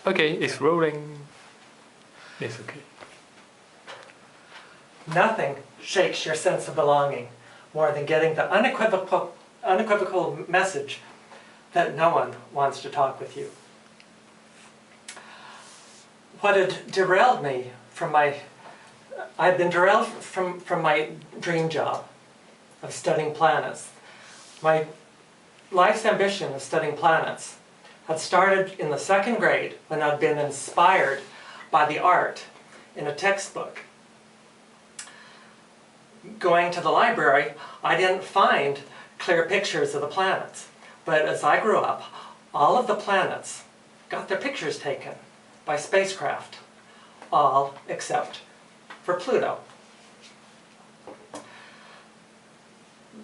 Okay, it's rolling. It's okay. Nothing shakes your sense of belonging more than getting the unequivocal message that no one wants to talk with you. What had derailed me from I'd been derailed from my dream job of studying planets. My life's ambition of studying planets had started in the 2nd grade when I'd been inspired by the art in a textbook. Going to the library, I didn't find clear pictures of the planets. But as I grew up, all of the planets got their pictures taken by spacecraft, all except for Pluto.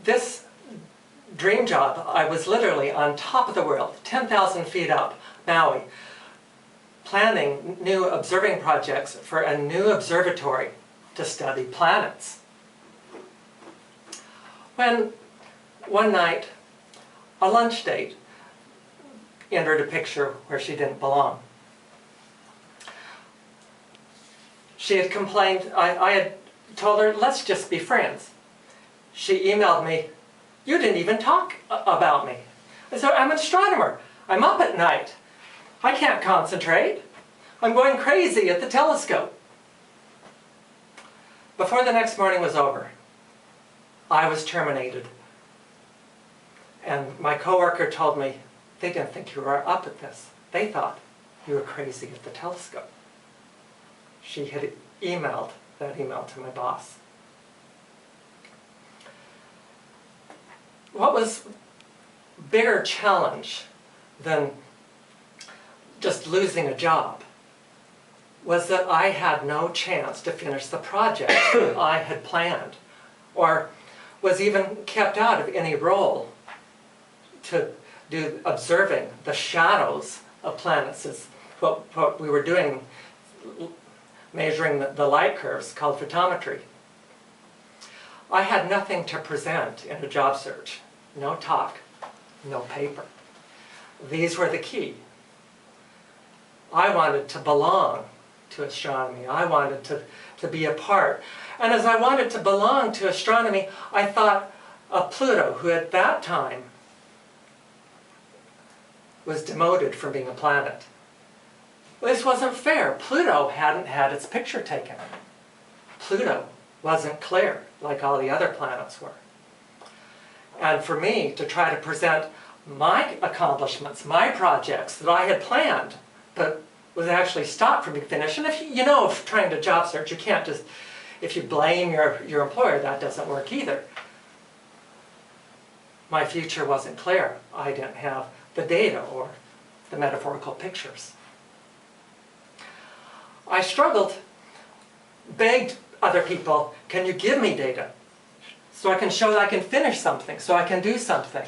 This dream job, I was literally on top of the world, 10,000 feet up, Maui, planning new observing projects for a new observatory to study planets. When one night, a lunch date entered a picture where she didn't belong. She had complained, I had told her, let's just be friends. She emailed me, you didn't even talk about me. I said, I'm an astronomer. I'm up at night. I can't concentrate. I'm going crazy at the telescope. Before the next morning was over, I was terminated. And my coworker told me, they didn't think you were up at this. They thought you were crazy at the telescope. She had emailed that email to my boss. What was a bigger challenge than just losing a job was that I had no chance to finish the project that I had planned, or was even kept out of any role to do observing the shadows of planets, is what we were doing, measuring the light curves, called photometry. I had nothing to present in a job search. No talk, no paper. These were the key. I wanted to belong to astronomy. I wanted to be a part. And as I wanted to belong to astronomy, I thought of Pluto, who at that time was demoted from being a planet. This wasn't fair. Pluto hadn't had its picture taken. Pluto wasn't clear like all the other planets were. And for me to try to present my accomplishments, my projects that I had planned, but was actually stopped from being finished. And if if trying to job search, you can't just, if you blame your employer, that doesn't work either. My future wasn't clear. I didn't have the data or the metaphorical pictures. I struggled, begged other people, can you give me data? So I can show that I can finish something, so I can do something.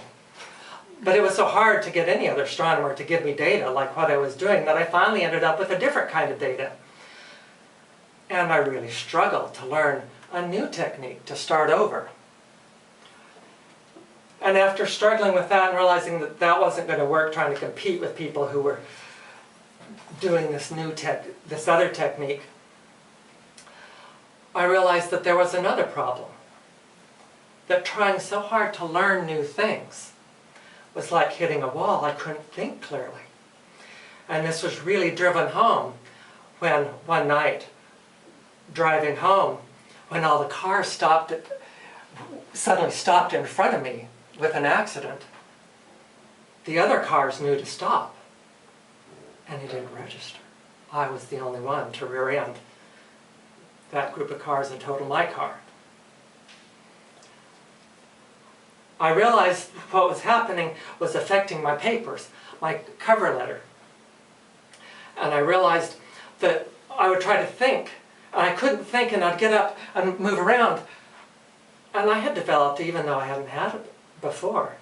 But it was so hard to get any other astronomer to give me data like what I was doing that I finally ended up with a different kind of data. And I really struggled to learn a new technique to start over. And after struggling with that and realizing that that wasn't going to work, trying to compete with people who were doing this other technique, I realized that there was another problem. That trying so hard to learn new things was like hitting a wall. I couldn't think clearly. And this was really driven home when one night, driving home, when all the cars suddenly stopped in front of me with an accident. The other cars knew to stop, and they didn't register. I was the only one to rear end that group of cars and total my car. I realized what was happening was affecting my papers, my cover letter. And I realized that I would try to think, and I couldn't think, and I'd get up and move around. And I had developed, even though I hadn't had it before,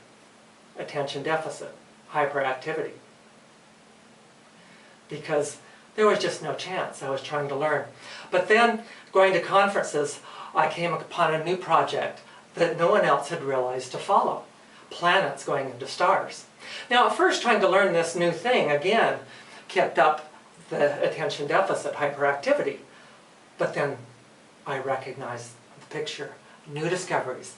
attention deficit, hyperactivity. Because there was just no chance. I was trying to learn. But then, going to conferences, I came upon a new project that no one else had realized to follow. Planets going into stars. Now at first trying to learn this new thing, again, kept up the attention deficit hyperactivity. But then I recognized the picture, new discoveries.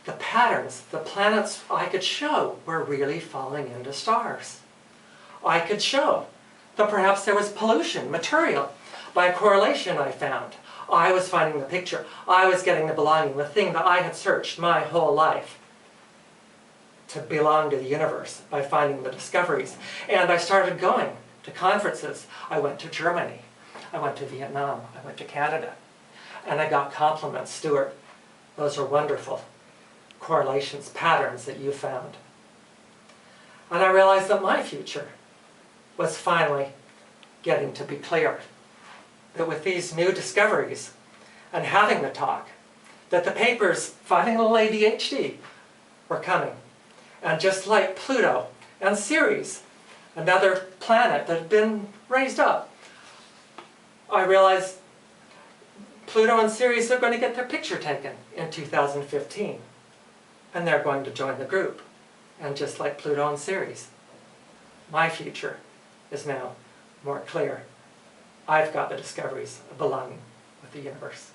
The patterns, the planets I could show were really falling into stars. I could show that perhaps there was pollution, material. By correlation I found. I was finding the picture. I was getting the belonging, the thing that I had searched my whole life to belong to the universe by finding the discoveries. And I started going to conferences. I went to Germany. I went to Vietnam. I went to Canada. And I got compliments. Stuart, those are wonderful correlations, patterns that you found. And I realized that my future was finally getting to be clear. That with these new discoveries and having the talk, that the papers, finding a little ADHD, were coming. And just like Pluto and Ceres, another planet that had been raised up, I realized Pluto and Ceres are going to get their picture taken in 2015. And they're going to join the group. And just like Pluto and Ceres, my future is now more clear. I've got the discoveries of belonging with the universe.